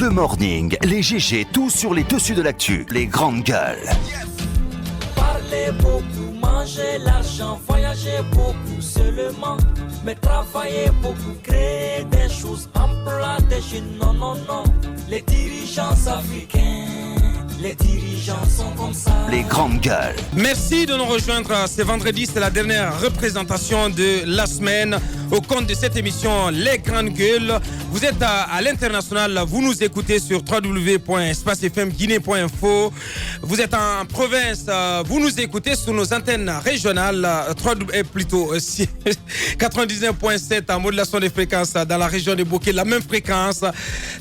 Le morning, les GG, tout sur les dessus de l'actu. Les grandes gueules. Parler beaucoup, manger l'argent, voyager beaucoup seulement. Mais travailler beaucoup, créer des choses, emploi des jeunes, non, non, non. Les dirigeants africains, les dirigeants sont comme ça. Les grandes gueules. Merci de nous rejoindre. C'est vendredi, c'est la dernière représentation de la semaine au compte de cette émission Les Grandes Gueules. Vous êtes à l'international, vous nous écoutez sur www.spacefmguinée.info. Vous êtes en province, vous nous écoutez sur nos antennes régionales, 99.7 en modulation des fréquences dans la région de Bouquet, la même fréquence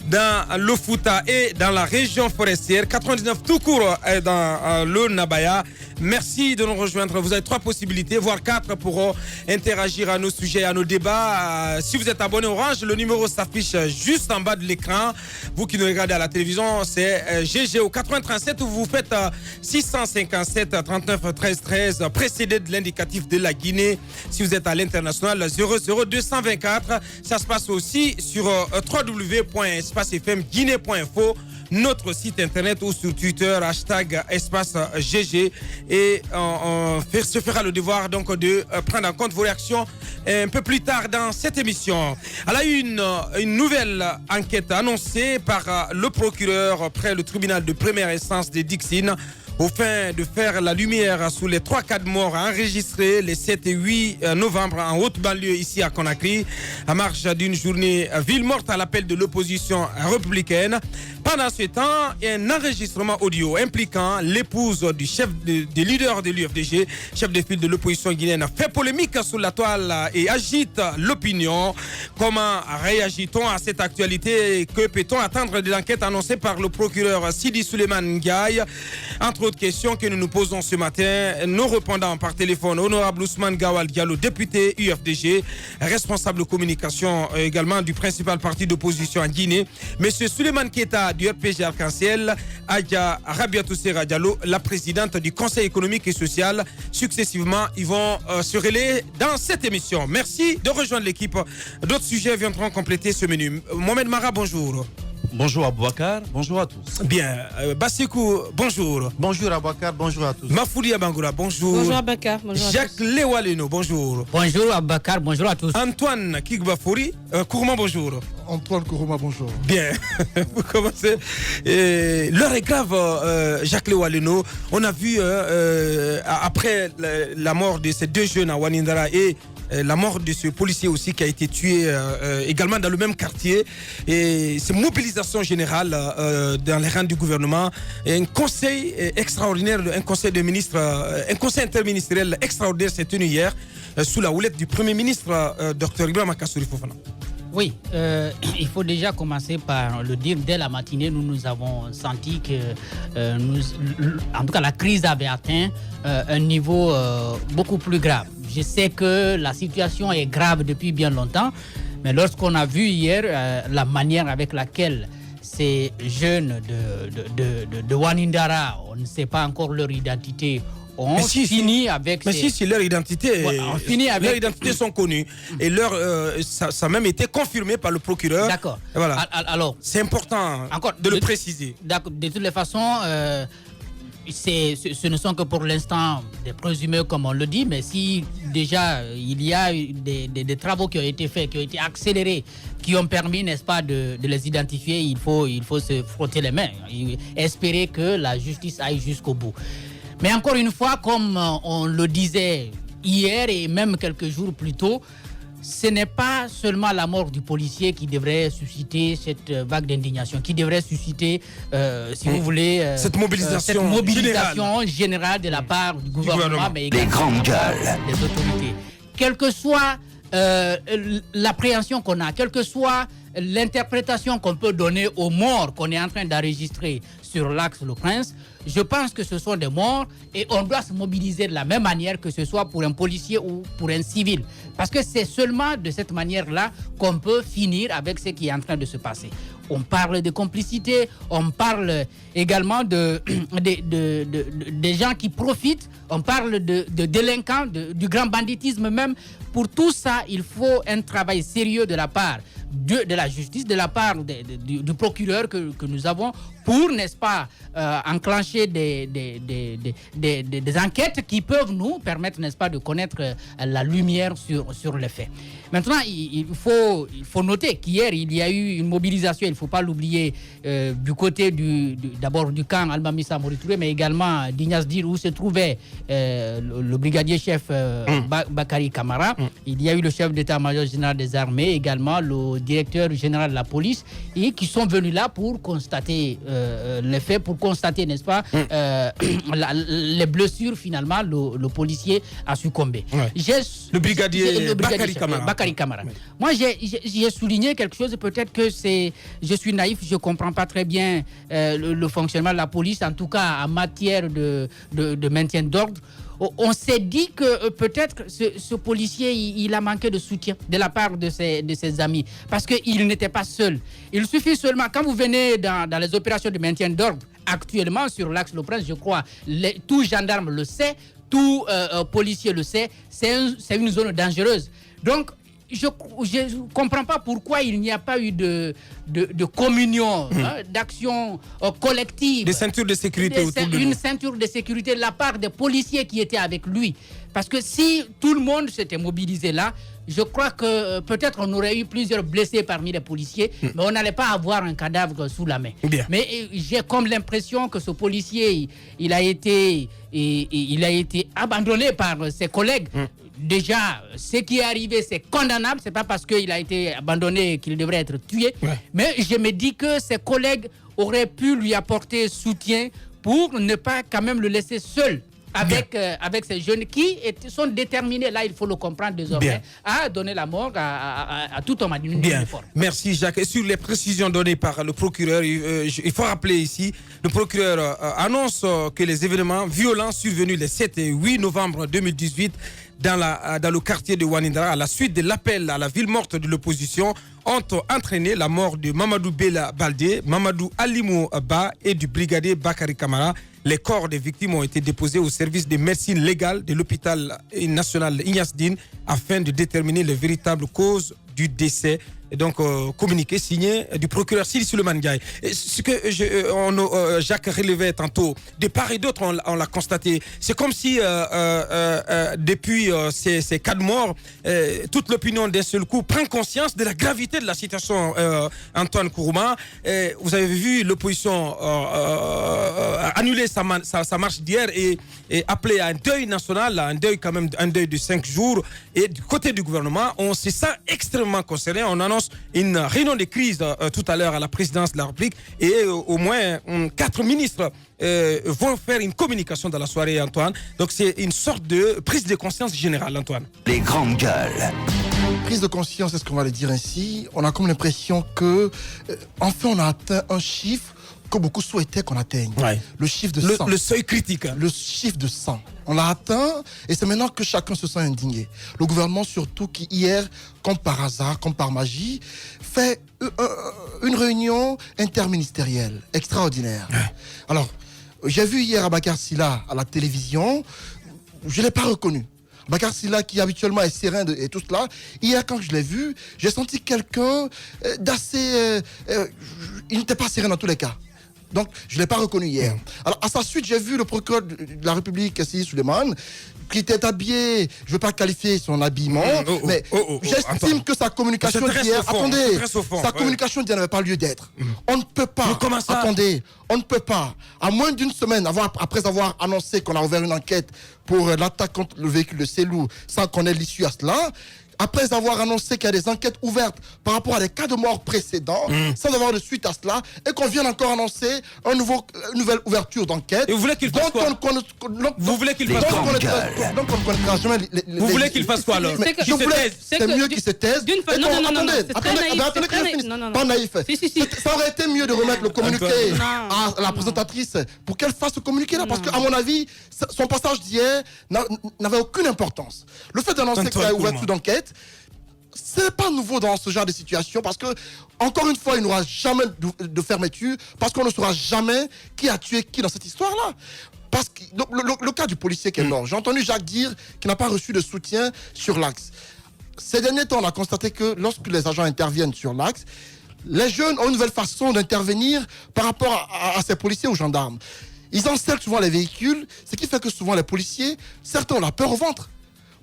dans le Fouta et dans la région forestière, 99 tout court dans le Nabaya. Merci de nous rejoindre. Vous avez 3 possibilités, voire 4 pour interagir à nos sujets, à nos débats. Si vous êtes abonné Orange, le numéro s'affiche juste en bas de l'écran. Vous qui nous regardez à la télévision, c'est GG au 837 où vous faites 657 39 13 13 précédé de l'indicatif de la Guinée. Si vous êtes à l'international, 00224. Ça se passe aussi sur www.spacefmguinée.info, notre site internet ou sur Twitter, hashtag espace GG. Et on se fera le devoir donc de prendre en compte vos réactions un peu plus tard dans cette émission. Elle a eu une nouvelle enquête annoncée par le procureur près le tribunal de première instance de Dixine au fin de faire la lumière sur les 3 cas de mort enregistrés les 7 et 8 novembre en haute banlieue ici à Conakry, à marge d'une journée ville morte à l'appel de l'opposition républicaine. Pendant ce temps, un enregistrement audio impliquant l'épouse du chef du leader de l'UFDG, chef de file de l'opposition guinéenne, fait polémique sur la toile et agite l'opinion. Comment réagit-on à cette actualité? Que peut-on attendre de l'enquête annoncée par le procureur Sidi Souleymane Ndiaye? Entre autres questions que nous nous posons ce matin, nous répondons par téléphone honorable Ousmane Gawal Diallo, député UFDG, responsable communication également du principal parti d'opposition en Guinée, monsieur Souleymane Keita du RPG Arc-en-Ciel, Adja Rabiatou Serra Diallo, la présidente du Conseil économique et social. Successivement, ils vont se relayer dans cette émission. Merci de rejoindre l'équipe. D'autres sujets viendront compléter ce menu. Mohamed Mara, bonjour. Bonjour Aboubacar, bonjour à tous. Bien. Bassikou, bonjour. Bonjour Aboubacar, bonjour à tous. Mafoudi Abangoura, bonjour. Bonjour Aboubacar, bonjour à tous. Jacques Lewaleno, bonjour. Bonjour Aboubacar, bonjour à tous. Antoine Kigbafouri, Kourma, bonjour. Antoine Kourouma, bonjour. Bien, vous commencez. L'heure est grave, Jacques Lewaleno. On a vu, après la mort de ces 2 jeunes à Wanindara et la mort de ce policier aussi qui a été tué également dans le même quartier. Et cette mobilisation générale dans les rangs du gouvernement. Et un conseil extraordinaire, un conseil de ministres, un conseil interministériel extraordinaire s'est tenu hier sous la houlette du Premier ministre, Dr Ibrahima Kassouri Fofana. Oui, il faut déjà commencer par le dire. Dès la matinée, nous avons senti que, en tout cas, la crise avait atteint un niveau beaucoup plus grave. Je sais que la situation est grave depuis bien longtemps, mais lorsqu'on a vu hier la manière avec laquelle ces jeunes de Wanindara, on ne sait pas encore leur identité, on finit avec... Mais si leur identité, leurs identités sont connues. Et ça a même été confirmé par le procureur. D'accord. Voilà. Alors, c'est important de le préciser. D'accord. De toutes les façons, ce ne sont que pour l'instant des présumés, comme on le dit, mais si déjà il y a des travaux qui ont été faits, qui ont été accélérés, qui ont permis, n'est-ce pas, de les identifier, il faut se frotter les mains, espérer que la justice aille jusqu'au bout. Mais encore une fois, comme on le disait hier et même quelques jours plus tôt, ce n'est pas seulement la mort du policier qui devrait susciter cette vague d'indignation, qui devrait susciter, si vous voulez, cette mobilisation générale de la part du gouvernement, mais également des autorités. Quelle que soit l'appréhension qu'on a, quelle que soit l'interprétation qu'on peut donner aux morts qu'on est en train d'enregistrer sur l'axe Le Prince, je pense que ce sont des morts et on doit se mobiliser de la même manière que ce soit pour un policier ou pour un civil. Parce que c'est seulement de cette manière-là qu'on peut finir avec ce qui est en train de se passer. On parle de complicité, on parle également des gens qui profitent, on parle de délinquants, du grand banditisme même. Pour tout ça, il faut un travail sérieux de la part de la justice, de la part du procureur que nous avons pour, n'est-ce pas, enclencher des enquêtes qui peuvent nous permettre, n'est-ce pas, de connaître la lumière sur les faits. Maintenant, il faut noter qu'hier, il y a eu une mobilisation, il ne faut pas l'oublier, du côté d'abord du camp Al-Mamissa Mori-Touré, mais également d'Ignace Dir, où se trouvait le brigadier chef Bakary Camara. Il y a eu le chef d'état-major général des armées, également le directeur général de la police, et qui sont venus là pour constater les faits, pour constater, n'est-ce pas, les blessures, finalement, le policier a succombé. Ouais. Le brigadier Bakary Camara. Bakary Camara. Ouais. Moi, j'ai souligné quelque chose, peut-être que je suis naïf, je ne comprends pas très bien le fonctionnement de la police, en tout cas en matière de maintien d'ordre. On s'est dit que peut-être ce policier, il a manqué de soutien de la part de ses amis, parce qu'il n'était pas seul. Il suffit seulement, quand vous venez dans les opérations de maintien d'ordre, actuellement sur l'axe Le Prince, je crois, tout gendarme le sait, tout policier le sait, c'est une zone dangereuse. Donc, je ne comprends pas pourquoi il n'y a pas eu de communion, d'action collective. Des ceintures de sécurité autour de lui. Une ceinture de sécurité de la part des policiers qui étaient avec lui. Parce que si tout le monde s'était mobilisé là, je crois que peut-être on aurait eu plusieurs blessés parmi les policiers, mais on n'allait pas avoir un cadavre sous la main. Bien. Mais j'ai comme l'impression que ce policier, il a été abandonné par ses collègues. Déjà, ce qui est arrivé, c'est condamnable. C'est pas parce qu'il a été abandonné qu'il devrait être tué. Ouais. Mais je me dis que ses collègues auraient pu lui apporter soutien pour ne pas quand même le laisser seul avec ces jeunes qui sont déterminés, là il faut le comprendre désormais, à donner la mort à tout homme uniforme. Merci Jacques. Et sur les précisions données par le procureur, il faut rappeler ici, le procureur annonce que les événements violents survenus les 7 et 8 novembre 2018 dans le quartier de Ouanindra, à la suite de l'appel à la ville morte de l'opposition, ont entraîné la mort de Mamadou Bella Baldé, Mamadou Alimou Ba et du brigadier Bakary Camara. Les corps des victimes ont été déposés au service de médecine légale de l'hôpital national Ignace Dine afin de déterminer les véritables causes du décès. Et donc, communiqué signé du procureur Sidi Souleymane Ndiaye. Ce que Jacques relevait tantôt, de part et d'autre, on l'a constaté. C'est comme si, depuis ces cas de mort, toute l'opinion d'un seul coup prend conscience de la gravité de la situation. Antoine Kourouma, vous avez vu l'opposition annuler sa marche d'hier et appeler à un deuil national, un deuil quand même, un deuil de 5 jours. Et du côté du gouvernement, on se sent extrêmement concerné. On annonce une réunion de crise tout à l'heure à la présidence de la République et au moins 4 ministres vont faire une communication dans la soirée, Antoine. Donc c'est une sorte de prise de conscience générale, Antoine. Les grandes gueules. Prise de conscience, est-ce qu'on va le dire ainsi? On a comme l'impression que enfin on a atteint un chiffre que beaucoup souhaitaient qu'on atteigne. Ouais. Le chiffre de 100. Le seuil critique. Le chiffre de 100. On l'a atteint et c'est maintenant que chacun se sent indigné. Le gouvernement surtout qui hier, comme par hasard, comme par magie, fait une réunion interministérielle extraordinaire. Ouais. Alors, j'ai vu hier Abakar Sylla à la télévision, je ne l'ai pas reconnu. Bakar Sylla qui habituellement est serein et tout cela, hier quand je l'ai vu, j'ai senti quelqu'un d'assez... il n'était pas serein dans tous les cas. Donc, je ne l'ai pas reconnu hier. Alors, à sa suite, j'ai vu le procureur de la République, Sidi Souleymane, qui était habillé, je ne veux pas qualifier son habillement, mais j'estime que sa communication d'hier... Attendez, sa communication d'hier n'avait pas lieu d'être. On ne peut pas... Attendez, on ne peut pas, à moins d'une semaine, après avoir annoncé qu'on a ouvert une enquête pour l'attaque contre le véhicule de Selou, sans qu'on ait l'issue à cela... Après avoir annoncé qu'il y a des enquêtes ouvertes par rapport à des cas de mort précédents, sans avoir de suite à cela, et qu'on vienne encore annoncer une nouvelle ouverture d'enquête. Et vous voulez qu'il fasse quoi? Vous voulez qu'il fasse quoi? Donc on ne connaîtra jamais vous voulez qu'il fasse quoi alors? C'est mieux qu'il se taise. Attendez, pas naïf. Ça aurait été mieux de remettre le communiqué à la présentatrice pour qu'elle fasse ce communiqué-là, parce qu'à mon avis, son passage d'hier n'avait aucune importance. Le fait d'annoncer qu'il y a ouverture d'enquête, c'est pas nouveau dans ce genre de situation parce que, encore une fois, il n'y aura jamais de fermeture parce qu'on ne saura jamais qui a tué qui dans cette histoire-là. Parce que le cas du policier qui est mort, j'ai entendu Jacques dire qu'il n'a pas reçu de soutien sur l'axe. ces derniers temps, on a constaté que lorsque les agents interviennent sur l'axe, les jeunes ont une nouvelle façon d'intervenir par rapport à ces policiers ou gendarmes. Ils encerclent souvent les véhicules, ce qui fait que souvent les policiers, certains ont la peur au ventre.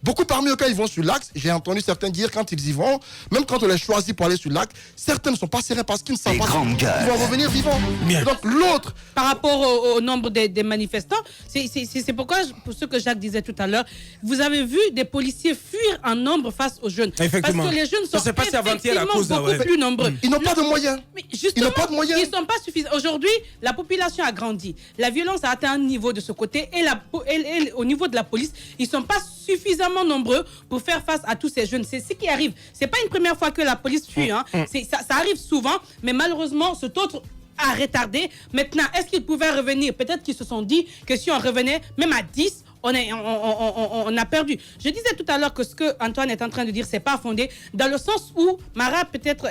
Beaucoup parmi eux, quand ils vont sur l'axe, j'ai entendu certains dire quand ils y vont, même quand on les choisit pour aller sur l'axe, certains ne sont pas sereins parce qu'ils ne savent pas qu'ils vont revenir vivants. Donc l'autre... Par rapport au nombre des manifestants, c'est pourquoi, pour ce que Jacques disait tout à l'heure, vous avez vu des policiers fuir en nombre face aux jeunes. Effectivement. Parce que les jeunes sont effectivement beaucoup plus nombreux. Ils n'ont pas de moyens. Mais justement, ils n'ont pas de moyens. Ils ne sont pas suffisants. Aujourd'hui, la population a grandi. La violence a atteint un niveau de ce côté et au niveau de la police, ils ne sont pas suffisamment nombreux pour faire face à tous ces jeunes. C'est ce qui arrive. C'est pas une première fois que la police fuit. Hein. Ça arrive souvent, mais malheureusement, cet autre a retardé. Maintenant, est-ce qu'ils pouvaient revenir? Peut-être qu'ils se sont dit que si on revenait même à 10, on a perdu. Je disais tout à l'heure que ce que Antoine est en train de dire, c'est pas fondé, dans le sens où Mara, peut-être,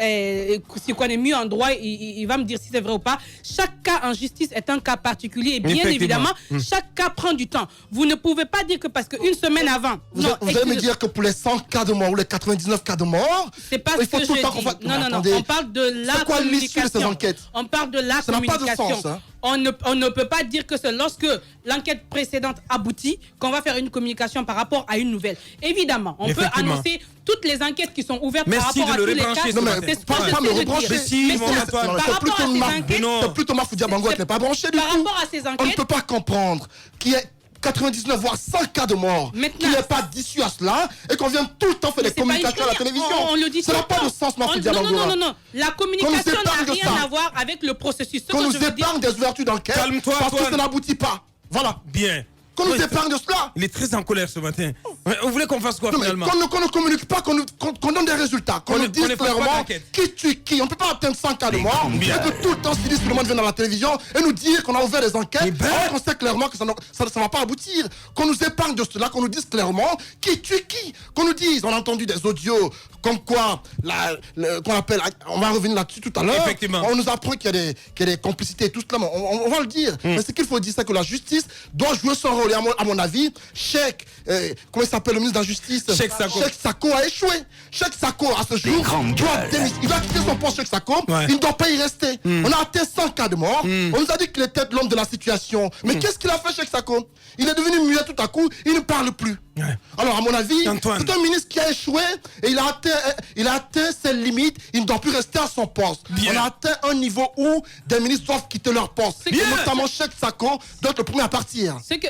si on connaît mieux en droit, il va me dire si c'est vrai ou pas. Chaque cas en justice est un cas particulier et bien évidemment, chaque cas prend du temps. Vous ne pouvez pas dire que parce qu'une semaine avant... Vous allez me dire que pour les 100 cas de mort ou les 99 cas de mort, c'est pas il ce faut que tout le je temps dis. qu'on fasse... Non, on parle de la c'est quoi l'issue de ces communication. enquêtes? On parle de la Ça n'a pas de communication. sens, hein. On ne peut pas dire que c'est lorsque l'enquête précédente aboutit qu'on va faire une communication par rapport à une nouvelle. Évidemment, on peut annoncer toutes les enquêtes qui sont ouvertes par rapport à tous les cas. Non, mais C'est ce que pas j'essaie me de rebrancher. dire. Par rapport à ces enquêtes, c'est plutôt Mafoudia Bango qui n'est pas branché du tout. par rapport à ces On ne enquêtes, peut pas comprendre qu'il y ait 99 voire 100 cas de mort, qu'il n'y ait pas d'issue à cela et qu'on vienne tout le temps faire des communications à la télévision. On le dit ça n'a pas de sens, Mafoudia Bango. Non. La communication n'a rien à voir avec le processus. Qu'on nous épargne des ouvertures d'enquête parce que ça n'aboutit pas. Voilà. Bien. Qu'on nous épargne de cela. Il est très en colère ce matin. Vous voulez qu'on fasse quoi finalement? Qu'on ne communique pas, qu'on donne des résultats, qu'on nous dise clairement qui tue qui. On ne peut pas atteindre 100 cas de mort et que tout le temps Sylvie Souleymane vient dans la télévision et nous dire qu'on a ouvert des enquêtes alors qu'on sait clairement que ça ne va pas aboutir. Qu'on nous épargne de cela, qu'on nous dise clairement qui tue qui. Qu'on nous dise, on a entendu des audios comme quoi, qu'on appelle, on va revenir là-dessus tout à l'heure. Effectivement. On nous apprend qu'il y a des complicités et tout cela, mais on va le dire. Mais ce qu'il faut dire, c'est que la justice doit jouer son rôle. Et à mon avis, comment il s'appelle le ministre de la Justice? Cheikh Sako a échoué. Cheikh Sako, à ce jour, il doit quitter son poste, Cheikh Sako. Il ne doit pas y rester. On a atteint 100 cas de mort. On nous a dit qu'il était l'homme de la situation. Mais qu'est-ce qu'il a fait, Cheikh Sako? Il est devenu muet tout à coup. Il ne parle plus. Alors, à mon avis, c'est un ministre qui a échoué et il a atteint ses limites. Il ne doit plus rester à son poste. On a atteint un niveau où des ministres doivent quitter leur poste. Et notamment Cheikh Sako doit être le premier à partir. Ce que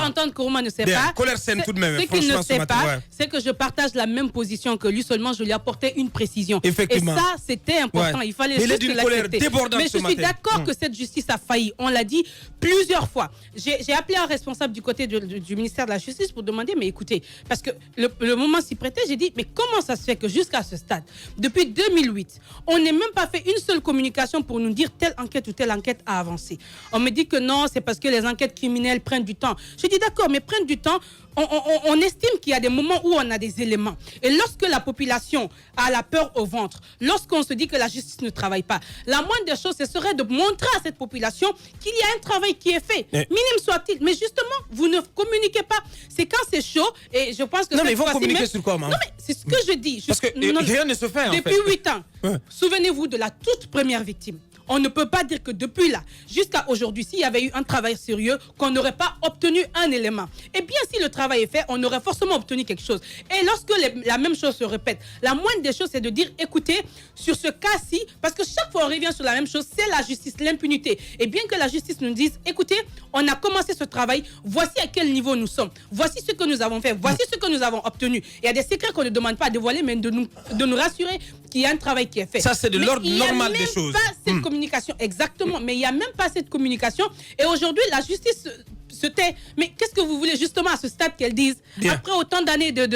Antoine Kourouma ne sait pas, ce qu'il ne sait pas, c'est que je partage la même position que lui, seulement je lui apportais une précision. Et ça, c'était important. Il fallait juste l'accepter. Mais je suis d'accord que cette justice a failli. On l'a dit plusieurs fois. J'ai appelé un responsable du côté du ministère de la Justice pour demander, mais écoutez, parce que le moment s'y prêtait, j'ai dit, mais comment ça se fait que jusqu'à ce stade, depuis 2008, on n'ait même pas fait une seule communication pour nous dire telle enquête ou telle enquête a avancé. On me dit que non, c'est parce que les enquêtes criminelles prennent du temps. Je dis d'accord, mais prennent du temps. On estime qu'il y a des moments où on a des éléments. Et lorsque la population a la peur au ventre, lorsqu'on se dit que la justice ne travaille pas, la moindre des choses, ce serait de montrer à cette population qu'il y a un travail qui est fait. Minime soit-il. Mais justement, vous ne communiquez pas. C'est quand c'est chaud, et je pense que... Non, mais ils vont communiquer sur quoi, maman? Non, mais c'est ce que je dis. Parce que rien ne se fait, en fait. Depuis 8 ans, souvenez-vous de la toute première victime. On ne peut pas dire que depuis là, jusqu'à aujourd'hui, s'il y avait eu un travail sérieux, qu'on n'aurait pas obtenu un élément. Et bien, si le travail est fait, on aurait forcément obtenu quelque chose. Et lorsque la même chose se répète, la moindre des choses, c'est de dire, écoutez, sur ce cas-ci, parce que chaque fois on revient sur la même chose, c'est la justice, l'impunité. Et bien que la justice nous dise, écoutez, on a commencé ce travail, voici à quel niveau nous sommes, voici ce que nous avons fait, voici ce que nous avons obtenu. Il y a des secrets qu'on ne demande pas à dévoiler, mais de nous rassurer qu'il y a un travail qui est fait. Ça, c'est de l'ordre normal des choses. Cette communication, exactement, mais il n'y a même pas cette communication. Et aujourd'hui, la justice se tait. Mais qu'est-ce que vous voulez justement à ce stade qu'elle dise après autant d'années de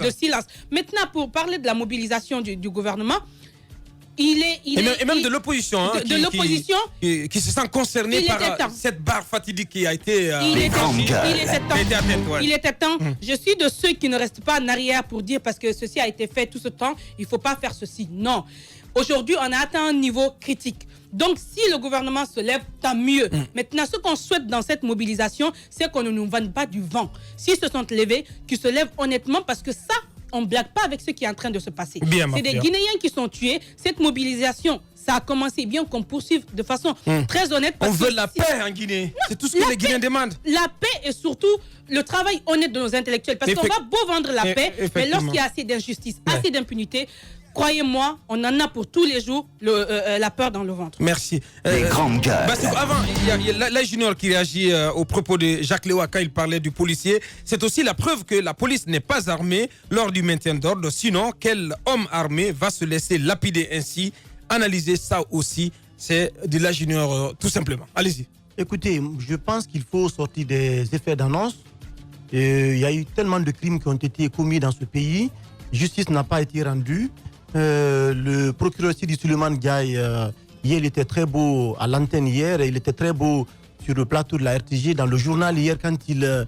silence. Maintenant, pour parler de la mobilisation du gouvernement, et même de l'opposition, qui se sent concernée par cette barre fatidique qui a été il était temps. Je suis de ceux qui ne restent pas en arrière pour dire parce que ceci a été fait tout ce temps, il ne faut pas faire ceci. Non. Aujourd'hui, on a atteint un niveau critique. Donc, si le gouvernement se lève, tant mieux. Maintenant, ce qu'on souhaite dans cette mobilisation, c'est qu'on ne nous vende pas du vent. S'ils se sont levés, qu'ils se lèvent honnêtement, parce que ça, on ne blague pas avec ce qui est en train de se passer. C'est des Guinéens qui sont tués. Cette mobilisation, ça a commencé bien qu'on poursuive de façon très honnête. On veut la paix en Guinée. C'est tout ce que les Guinéens demandent. La paix et surtout le travail honnête de nos intellectuels. Parce qu'on va beau vendre la paix, mais lorsqu'il y a assez d'injustice, assez d'impunité, croyez-moi, on en a pour tous les jours la peur dans le ventre. Merci. Les grandes gueules. Avant, il y a la Junior qui réagit au propos de Jacques Léoua quand il parlait du policier. C'est aussi la preuve que la police n'est pas armée lors du maintien d'ordre. Sinon, quel homme armé va se laisser lapider ainsi? Analyser ça aussi, c'est de la Junior tout simplement. Allez-y. Écoutez, je pense qu'il faut sortir des effets d'annonce. Il y a eu tellement de crimes qui ont été commis dans ce pays. Justice n'a pas été rendue. Le procureur Sidi Suleiman Gaye, hier, il était très beau à l'antenne hier, et il était très beau sur le plateau de la RTG, dans le journal hier, quand il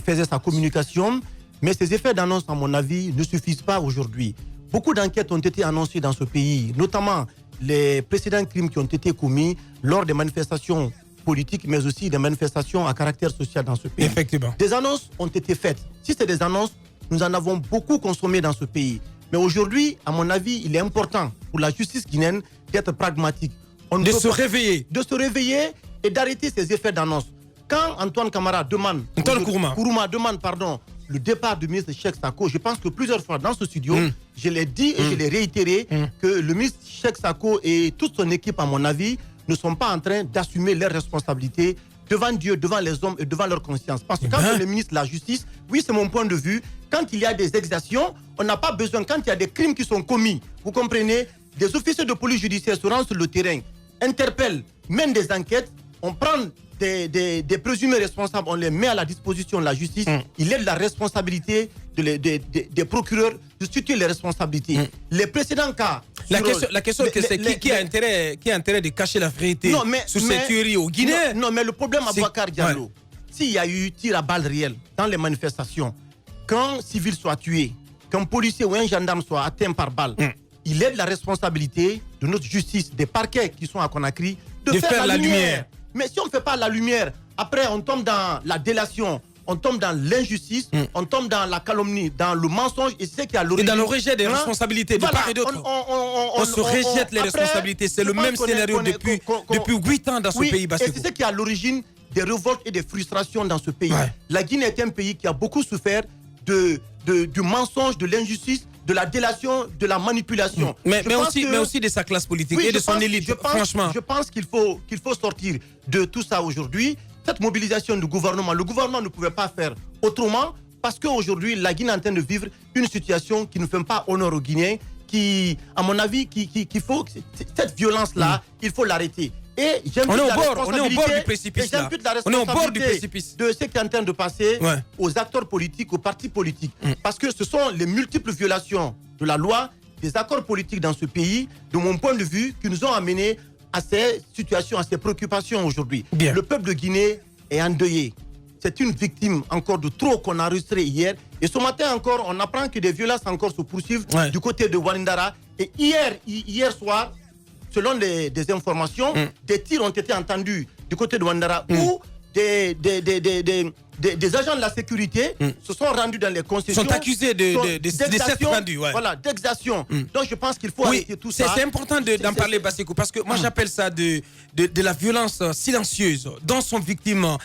faisait sa communication. Mais ces effets d'annonce, à mon avis, ne suffisent pas aujourd'hui. Beaucoup d'enquêtes ont été annoncées dans ce pays, notamment les précédents crimes qui ont été commis lors des manifestations politiques, mais aussi des manifestations à caractère social dans ce pays. Effectivement. Des annonces ont été faites. Si c'est des annonces, nous en avons beaucoup consommé dans ce pays. Mais aujourd'hui, à mon avis, il est important pour la justice guinéenne d'être pragmatique. De se réveiller. De se réveiller et d'arrêter ces effets d'annonce. Quand Antoine Camara demande... Kourouma demande, le départ du ministre Cheikh Sako, je pense que plusieurs fois dans ce studio, je l'ai dit et je l'ai réitéré, que le ministre Cheikh Sako et toute son équipe, à mon avis, ne sont pas en train d'assumer leurs responsabilités devant Dieu, devant les hommes et devant leur conscience. Parce que quand le ministre de la Justice, oui, c'est mon point de vue, quand il y a des exactions, on n'a pas besoin, quand il y a des crimes qui sont commis, vous comprenez, des officiers de police judiciaire se rendent sur le terrain, interpellent, mènent des enquêtes, on prend des présumés responsables, on les met à la disposition de la justice, il est de la responsabilité des procureurs de situer les responsabilités. Les précédents cas... La question c'est qui a intérêt de cacher la vérité sur ces tueries au Guinée? Non, mais le problème à Boubacar Diallo, s'il y a eu tir à balles réelles dans les manifestations, qu'un civil soit tué, qu'un policier ou un gendarme soit atteint par balle, il est de la responsabilité de notre justice, des parquets qui sont à Conakry, de faire la lumière. Mais si on ne fait pas la lumière, après on tombe dans la délation, on tombe dans l'injustice, on tombe dans la calomnie, dans le mensonge, et c'est ce qui a l'origine. Et dans le rejet des responsabilités de part et d'autre. On se rejette les responsabilités. C'est le même scénario depuis 8 ans dans ce pays. Et c'est ce qui a l'origine des révoltes et des frustrations dans ce pays. La Guinée est un pays qui a beaucoup souffert du mensonge, de l'injustice, de la délation, de la manipulation. Mais aussi de sa classe politique et de son élite, franchement. Je pense qu'il faut sortir de tout ça aujourd'hui. Cette mobilisation du gouvernement, le gouvernement ne pouvait pas faire autrement parce qu'aujourd'hui, la Guinée est en train de vivre une situation qui ne fait pas honneur aux Guinéens, qui, à mon avis, qu'il faut, cette violence-là, il faut l'arrêter. Et on est au bord du précipice. On est au bord du précipice de ce qui est en train de passer aux acteurs politiques, aux partis politiques. Parce que ce sont les multiples violations de la loi, des accords politiques dans ce pays, de mon point de vue, qui nous ont amenés à ces situations, à ces préoccupations aujourd'hui. Le peuple de Guinée est endeuillé. C'est une victime encore de trop qu'on a enregistré hier. Et ce matin encore, on apprend que des violences encore se poursuivent du côté de Walindara. Et hier soir, selon des informations, des tirs ont été entendus du côté de Walindara où des agents de la sécurité se sont rendus dans les concessions. Sont accusés d'exactions. Voilà, d'exactions. Donc je pense qu'il faut arrêter tout ça. C'est important d'en parler, Basekou, parce que moi j'appelle ça de la violence silencieuse dont sont victimes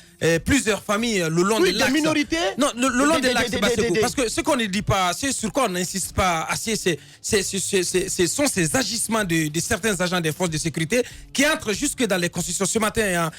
plusieurs familles le long de l'axe. Des minorités. Non, le long de l'axe, Basekou. Parce que ce qu'on ne dit pas, c'est sur quoi on n'insiste pas assez, ce sont ces agissements de certains agents des forces de sécurité qui entrent jusque dans les concessions. Ce matin,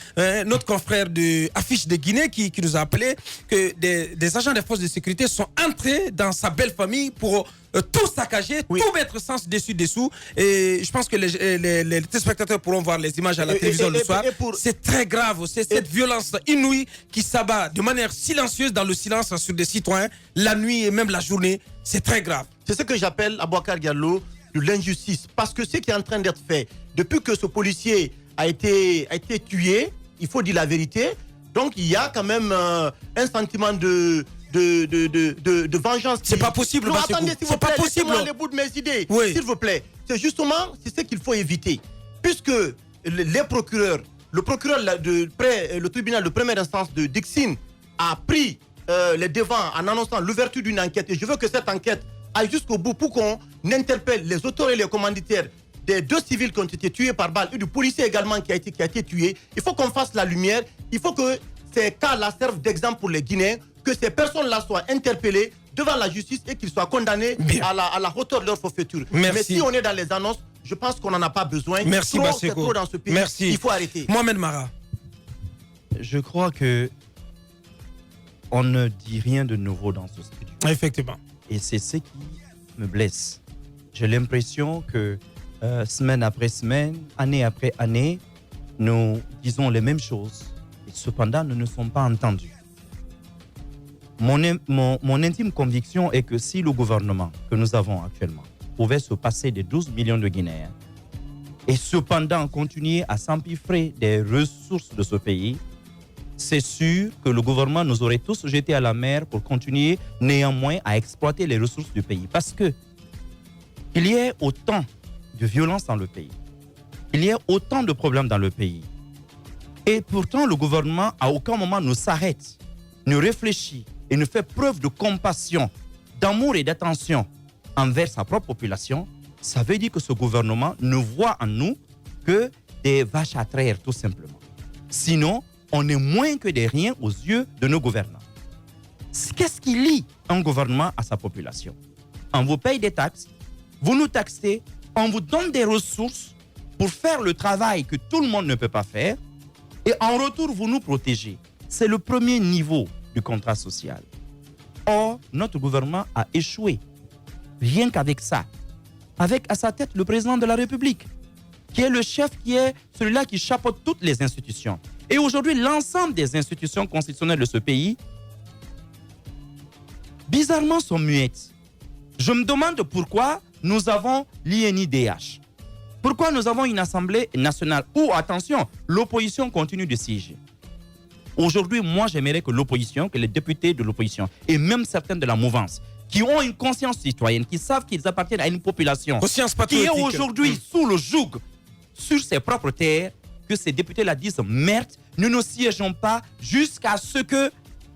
notre confrère de Affiche de Guinée qui nous a appelé que des agents des forces de sécurité sont entrés dans sa belle famille pour tout saccager, tout mettre sens dessus-dessous. Et je pense que les téléspectateurs pourront voir les images à la télévision le soir. C'est très grave. C'est cette violence inouïe qui s'abat de manière silencieuse dans le silence sur des citoyens, la nuit et même la journée. C'est très grave. C'est ce que j'appelle, Aboubacar Diallo, de l'injustice. Parce que ce qui est en train d'être fait, depuis que ce policier a été tué, il faut dire la vérité. Donc il y a quand même un sentiment de vengeance. C'est pas possible. Non, attendez, s'il vous plaît, laissez-moi aller au bout de mes idées. S'il vous plaît. que justement, c'est ce qu'il faut éviter. Puisque les procureurs, le tribunal de première instance de Dixine a pris les devants en annonçant l'ouverture d'une enquête. Et je veux que cette enquête aille jusqu'au bout pour qu'on interpelle les auteurs et les commanditaires des 2 civils qui ont été tués par balle et du policier également qui a été tué. Il faut qu'on fasse la lumière. Il faut que ces cas-là servent d'exemple pour les Guinéens, que ces personnes-là soient interpellées devant la justice et qu'ils soient condamnés à la hauteur de leur forfaiture. Mais si on est dans les annonces, je pense qu'on n'en a pas besoin. Merci c'est trop dans ce pays. Merci. Il faut arrêter. Mohamed Mara. Je crois que on ne dit rien de nouveau dans ce studio. Effectivement. Et c'est ce qui me blesse. J'ai l'impression que semaine après semaine, année après année, nous disons les mêmes choses. Et cependant, nous ne sommes pas entendus. Mon intime conviction est que si le gouvernement que nous avons actuellement pouvait se passer des 12 millions de Guinéens et cependant continuer à s'empiffrer des ressources de ce pays, c'est sûr que le gouvernement nous aurait tous jetés à la mer pour continuer néanmoins à exploiter les ressources du pays. Parce que il y ait autant de violence dans le pays, il y ait autant de problèmes dans le pays, et pourtant le gouvernement à aucun moment ne s'arrête, ne réfléchit et ne fait preuve de compassion, d'amour et d'attention envers sa propre population, ça veut dire que ce gouvernement ne voit en nous que des vaches à traire, tout simplement. Sinon, on est moins que des riens aux yeux de nos gouvernants. Qu'est-ce qui lie un gouvernement à sa population? On vous paye des taxes, vous nous taxez, on vous donne des ressources pour faire le travail que tout le monde ne peut pas faire, et en retour, vous nous protégez. C'est le premier niveau du contrat social. Or, notre gouvernement a échoué. Rien qu'avec ça. Avec à sa tête le président de la République, qui est le chef, qui est celui-là qui chapeaute toutes les institutions. Et aujourd'hui, l'ensemble des institutions constitutionnelles de ce pays, bizarrement, sont muettes. Je me demande pourquoi nous avons l'INIDH. Pourquoi nous avons une Assemblée nationale où, attention, l'opposition continue de siéger. Aujourd'hui, moi, j'aimerais que l'opposition, que les députés de l'opposition, et même certains de la mouvance, qui ont une conscience citoyenne, qui savent qu'ils appartiennent à une population qui est aujourd'hui sous le joug sur ses propres terres, que ces députés-là disent « Merde, nous ne siégeons pas jusqu'à ce que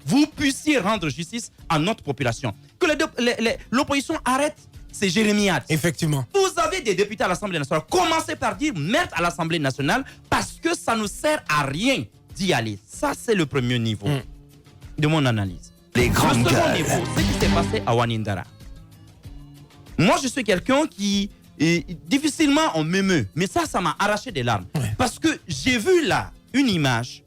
vous puissiez rendre justice à notre population. » Que l'opposition arrête ces jérémiades. Effectivement. Vous avez des députés à l'Assemblée nationale. Commencez par dire « Merde à l'Assemblée nationale » parce que ça ne sert à rien d'y aller. Ça, c'est le premier niveau de mon analyse. Les grandes le second niveau, ce qui s'est passé à Wanindara. Moi, je suis quelqu'un qui, difficilement, on m'émeut. Mais ça m'a arraché des larmes. Ouais. Parce que j'ai vu là une image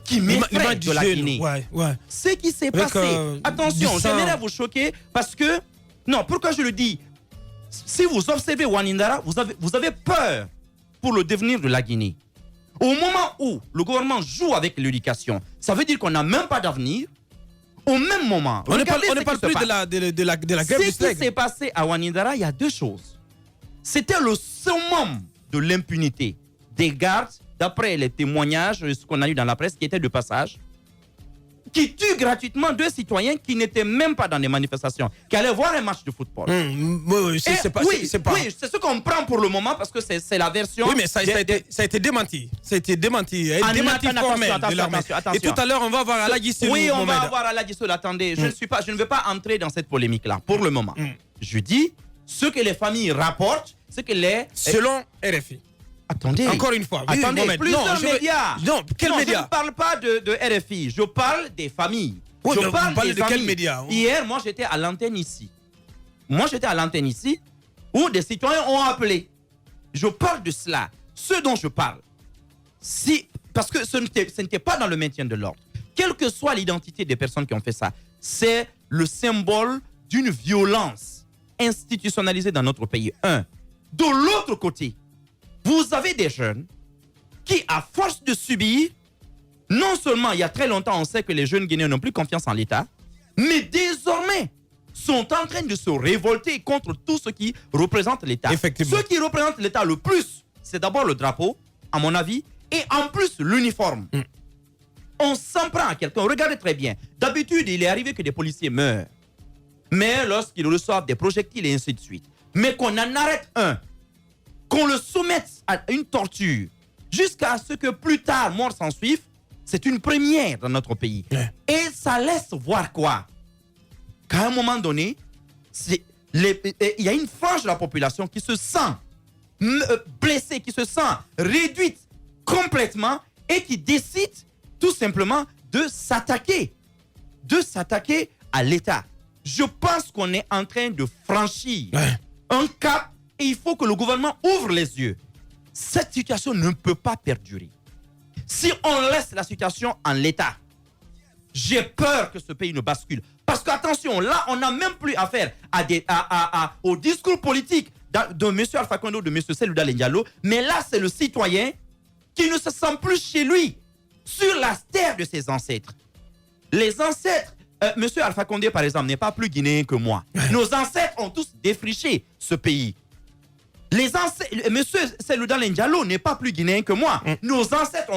qui m'effraie de la Guinée. Ouais. Ce qui s'est passé. Attention, j'aimerais vous choquer parce que... Non, pourquoi je le dis? Si vous observez Wanindara, vous avez peur pour le devenir de la Guinée. Au moment où le gouvernement joue avec l'éducation, ça veut dire qu'on n'a même pas d'avenir. Au même moment, on ne parle plus de la grève du steak. Ce qui s'est passé à Wanindara, il y a deux choses. C'était le summum de l'impunité des gardes, d'après les témoignages, ce qu'on a eu dans la presse, qui étaient de passage, qui tuent gratuitement deux citoyens qui n'étaient même pas dans des manifestations, qui allaient voir un match de football. Oui, c'est ce qu'on prend pour le moment parce que c'est la version... Oui, mais ça a été démenti. Ça a été démenti. Il y a une démenti formel de l'armée. Et tout à l'heure, on va voir Aladji Sow. Oui, on va voir Aladji Sow. Attendez, je ne veux pas entrer dans cette polémique-là pour le moment. Je dis ce que les familles rapportent, ce que les... Selon RFI. Attendez. Encore une fois. Attendez, plusieurs médias. Non, quel média? Je ne parle pas de RFI, je parle des familles. Oui, je parle de quel média? Hier, moi, j'étais à l'antenne ici. Où des citoyens ont appelé. Je parle de cela. Ce dont je parle. Parce que ce n'était pas dans le maintien de l'ordre. Quelle que soit l'identité des personnes qui ont fait ça, c'est le symbole d'une violence institutionnalisée dans notre pays. De l'autre côté, vous avez des jeunes qui, à force de subir, non seulement il y a très longtemps, on sait que les jeunes Guinéens n'ont plus confiance en l'État, mais désormais sont en train de se révolter contre tout ce qui représente l'État. Ce qui représente l'État le plus, c'est d'abord le drapeau, à mon avis, et en plus l'uniforme. On s'en prend à quelqu'un. Regardez très bien. D'habitude, il est arrivé que des policiers meurent. Mais lorsqu'ils reçoivent des projectiles et ainsi de suite. mais qu'on en arrête un, qu'on le soumette à une torture, jusqu'à ce que plus tard, mort s'en suive, c'est une première dans notre pays. Et ça laisse voir quoi? Qu'à un moment donné, il y a une frange de la population qui se sent blessée, qui se sent réduite complètement et qui décide tout simplement de s'attaquer à l'État. Je pense qu'on est en train de franchir un cap et il faut que le gouvernement ouvre les yeux. Cette situation ne peut pas perdurer. Si on laisse la situation en l'état, j'ai peur que ce pays ne bascule. Parce qu'attention, là, on n'a même plus affaire au discours politique de M. Alpha Condé ou de M. Cellou Dalein Diallo, mais là, c'est le citoyen qui ne se sent plus chez lui, sur la terre de ses ancêtres. Les ancêtres, M. Alpha Condé, par exemple, n'est pas plus guinéen que moi. Nos ancêtres ont tous défriché ce pays. M. Cellou Dalein Diallo n'est pas plus guinéen que moi. Nos ancêtres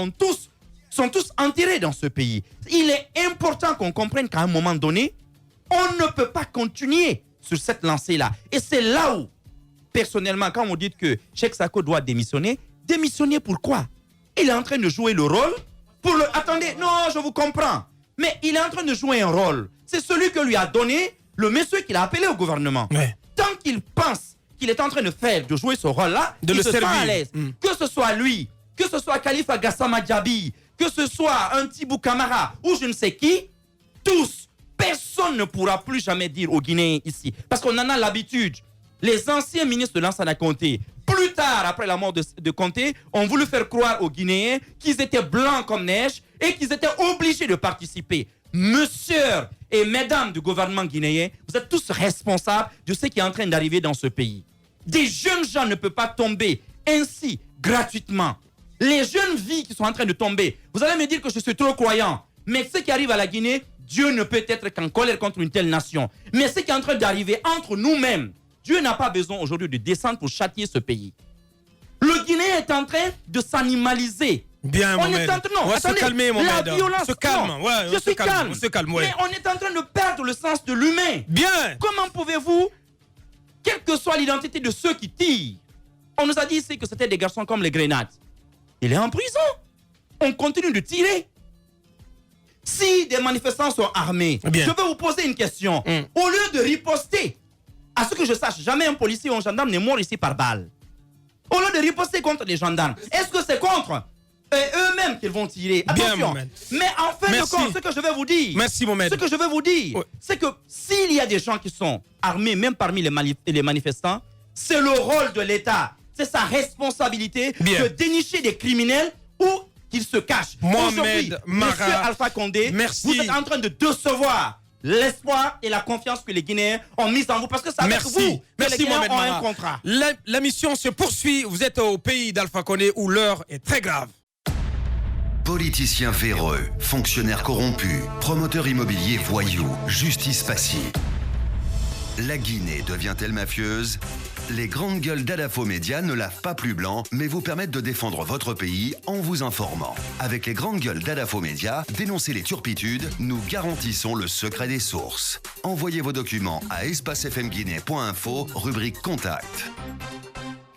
sont tous enterrés dans ce pays. Il est important qu'on comprenne qu'à un moment donné, on ne peut pas continuer sur cette lancée-là. Et c'est là où, personnellement, quand on dit que Cheikh Sako doit démissionner pourquoi? Il est en train de jouer le rôle pour le... Attendez, non, je vous comprends. Mais il est en train de jouer un rôle. C'est celui que lui a donné le monsieur qu'il a appelé au gouvernement. Tant qu'il pense qu'il est en train de jouer ce rôle-là, il se sent à l'aise. Que ce soit lui, que ce soit Khalifa Gassama Diaby, que ce soit un Tibou Camara ou je ne sais qui, tous, personne ne pourra plus jamais dire aux Guinéens ici. Parce qu'on en a l'habitude. Les anciens ministres de Lansana Conté, plus tard, après la mort de Conté, ont voulu faire croire aux Guinéens qu'ils étaient blancs comme neige et qu'ils étaient obligés de participer. Messieurs et mesdames du gouvernement guinéen, vous êtes tous responsables de ce qui est en train d'arriver dans ce pays. Des jeunes gens ne peuvent pas tomber ainsi, gratuitement. Les jeunes vies qui sont en train de tomber, vous allez me dire que je suis trop croyant, mais ce qui arrive à la Guinée, Dieu ne peut être qu'en colère contre une telle nation. Mais ce qui est en train d'arriver entre nous-mêmes, Dieu n'a pas besoin aujourd'hui de descendre pour châtier ce pays. Le Guinéen est en train de s'animaliser. Bien, on est en train, non, on va se calmer, Mohamed. La violence, on se calme. non, Ouais, je suis calme. On se calme, ouais. Mais on est en train de perdre le sens de l'humain. Bien. Comment pouvez-vous, quelle que soit l'identité de ceux qui tirent, on nous a dit ici que c'était des garçons comme les grenades. Il est en prison. On continue de tirer. Si des manifestants sont armés, je vais vous poser une question. Au lieu de riposter, à ce que je sache, jamais un policier ou un gendarme n'est mort ici par balle. Au lieu de riposter contre les gendarmes, est-ce que c'est contre eux-mêmes qu'ils vont tirer? Attention. Bien, mais en fin de compte, ce que je vais vous dire, ce que je vais vous dire, c'est que s'il y a des gens qui sont armés, même parmi les manifestants, c'est le rôle de l'État. C'est sa responsabilité de dénicher des criminels ou qu'ils se cachent. Mohamed Mara, Monsieur Alpha Condé, vous êtes en train de décevoir l'espoir et la confiance que les Guinéens ont mise en vous. Parce que ça avec vous que les Guinéens ont un contrat. La mission se poursuit. Vous êtes au pays d'Alpha Condé où l'heure est très grave. Politiciens véreux, fonctionnaires corrompus, promoteurs immobiliers voyous, justice passive. La Guinée devient-elle mafieuse? Les grandes gueules d'Adafo Média ne lavent pas plus blanc, mais vous permettent de défendre votre pays en vous informant. Avec les grandes gueules d'Adafo Média, dénoncez les turpitudes, nous garantissons le secret des sources. Envoyez vos documents à espacefmguinée.info, rubrique Contact.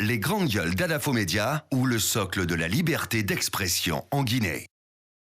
Les grandes gueules d'Adafo Média ou le socle de la liberté d'expression en Guinée.